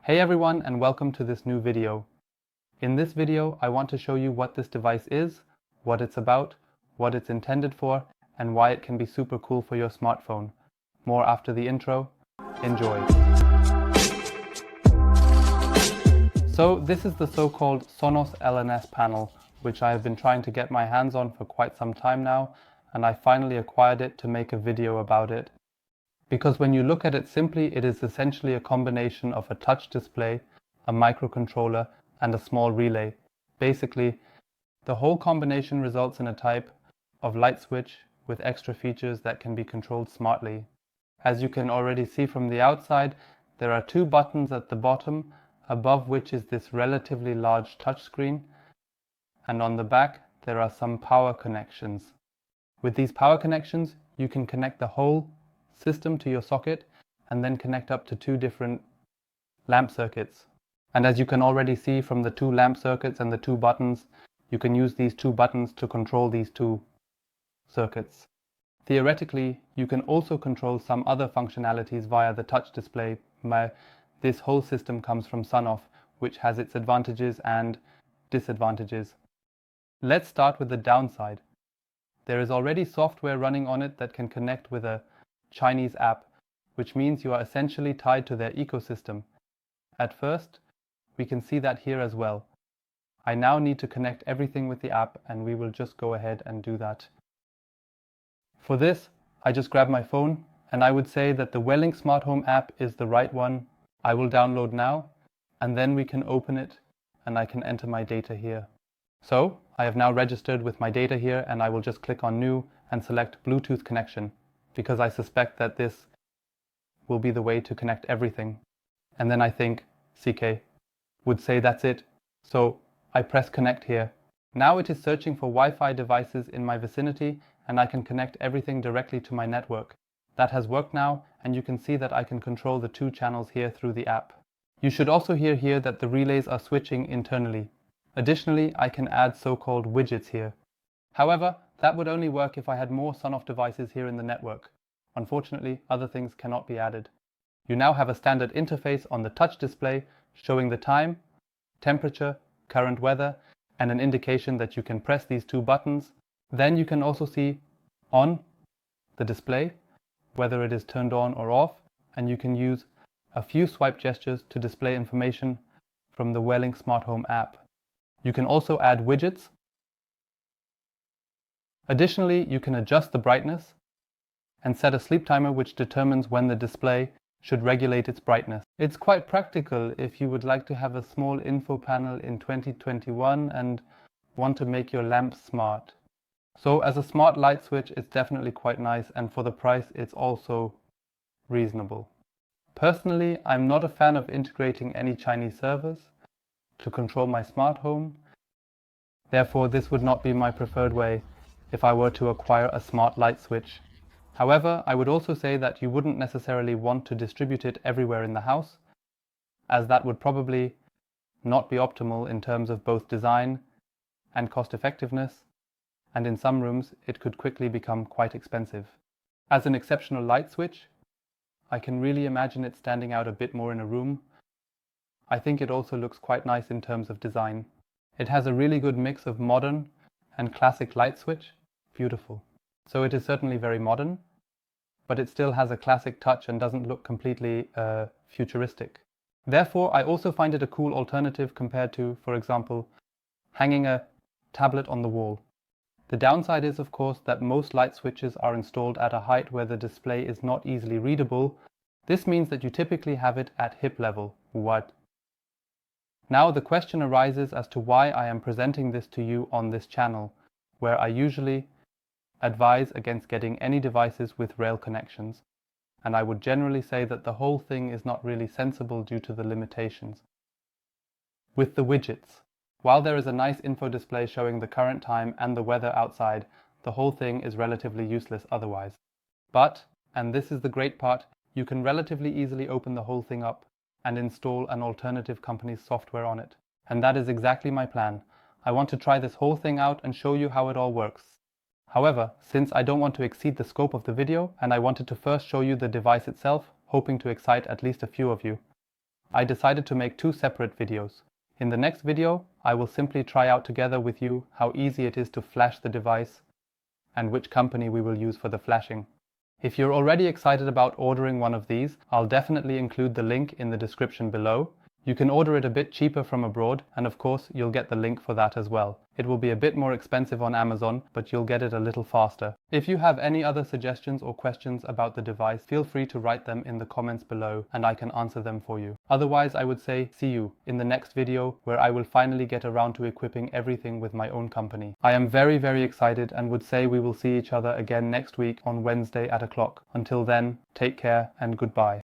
Hey everyone, and welcome to this new video. In this video, I want to show you what this device is, what it's about, what it's intended for, and why it can be super cool for your smartphone. More after the intro. Enjoy. So this is the so-called Sonoff NS Panel, which I have been trying to get my hands on for quite some time now, and I finally acquired it to make a video about it. Because when you look at it simply, it is essentially a combination of a touch display, a microcontroller, and a small relay. Basically, the whole combination results in a type of light switch with extra features that can be controlled smartly. As you can already see from the outside, there are two buttons at the bottom, above which is this relatively large touchscreen, and on the back there are some power connections. With these power connections, you can connect the whole system to your socket and then connect up to two different lamp circuits. And as you can already see from the two lamp circuits and the two buttons, you can use these two buttons to control these two circuits. Theoretically, you can also control some other functionalities via the touch display. This whole system comes from Sonoff, which has its advantages and disadvantages. Let's start with the downside. There is already software running on it that can connect with a Chinese app, which means you are essentially tied to their ecosystem. At first, we can see that here as well. I now need to connect everything with the app, and we will just go ahead and do that. For this, I just grab my phone, and I would say that the Welling Smart Home app is the right one. I will download now, and then we can open it, and I can enter my data here. So, I have now registered with my data here, and I will just click on New and select Bluetooth connection, because I suspect that this will be the way to connect everything. And then I think CK would say that's it. So I press connect here. Now it is searching for Wi-Fi devices in my vicinity, and I can connect everything directly to my network. That has worked now, and you can see that I can control the two channels here through the app. You should also hear here that the relays are switching internally. Additionally, I can add so-called widgets here. However, that would only work if I had more Sonoff devices here in the network. Unfortunately, other things cannot be added. You now have a standard interface on the touch display showing the time, temperature, current weather, and an indication that you can press these two buttons. Then you can also see on the display whether it is turned on or off, and you can use a few swipe gestures to display information from the Welling Smart Home app. You can also add widgets. Additionally, you can adjust the brightness and set a sleep timer which determines when the display should regulate its brightness. It's quite practical if you would like to have a small info panel in 2021 and want to make your lamp smart. So as a smart light switch, it's definitely quite nice, and for the price it's also reasonable. Personally, I'm not a fan of integrating any Chinese servers to control my smart home. Therefore, this would not be my preferred way if I were to acquire a smart light switch. However, I would also say that you wouldn't necessarily want to distribute it everywhere in the house, as that would probably not be optimal in terms of both design and cost effectiveness, and in some rooms it could quickly become quite expensive. As an exceptional light switch, I can really imagine it standing out a bit more in a room. I think it also looks quite nice in terms of design. It has a really good mix of modern and classic light switch. Beautiful. So it is certainly very modern, but it still has a classic touch and doesn't look completely futuristic. Therefore, I also find it a cool alternative compared to, for example, hanging a tablet on the wall. The downside is, of course, that most light switches are installed at a height where the display is not easily readable. This means that you typically have it at hip level. What? Now the question arises as to why I am presenting this to you on this channel, where I usually advise against getting any devices with rail connections, and I would generally say that the whole thing is not really sensible due to the limitations. With the widgets, while there is a nice info display showing the current time and the weather outside, the whole thing is relatively useless otherwise. But, and this is the great part, you can relatively easily open the whole thing up and install an alternative company's software on it. And that is exactly my plan. I want to try this whole thing out and show you how it all works. However, since I don't want to exceed the scope of the video, and I wanted to first show you the device itself, hoping to excite at least a few of you, I decided to make two separate videos. In the next video, I will simply try out together with you how easy it is to flash the device and which company we will use for the flashing. If you're already excited about ordering one of these, I'll definitely include the link in the description below. You can order it a bit cheaper from abroad, and of course you'll get the link for that as well. It will be a bit more expensive on Amazon, but you'll get it a little faster. If you have any other suggestions or questions about the device, feel free to write them in the comments below and I can answer them for you. Otherwise, I would say see you in the next video, where I will finally get around to equipping everything with my own company. I am very excited and would say we will see each other again next week on Wednesday at 1:00. Until then, take care and goodbye.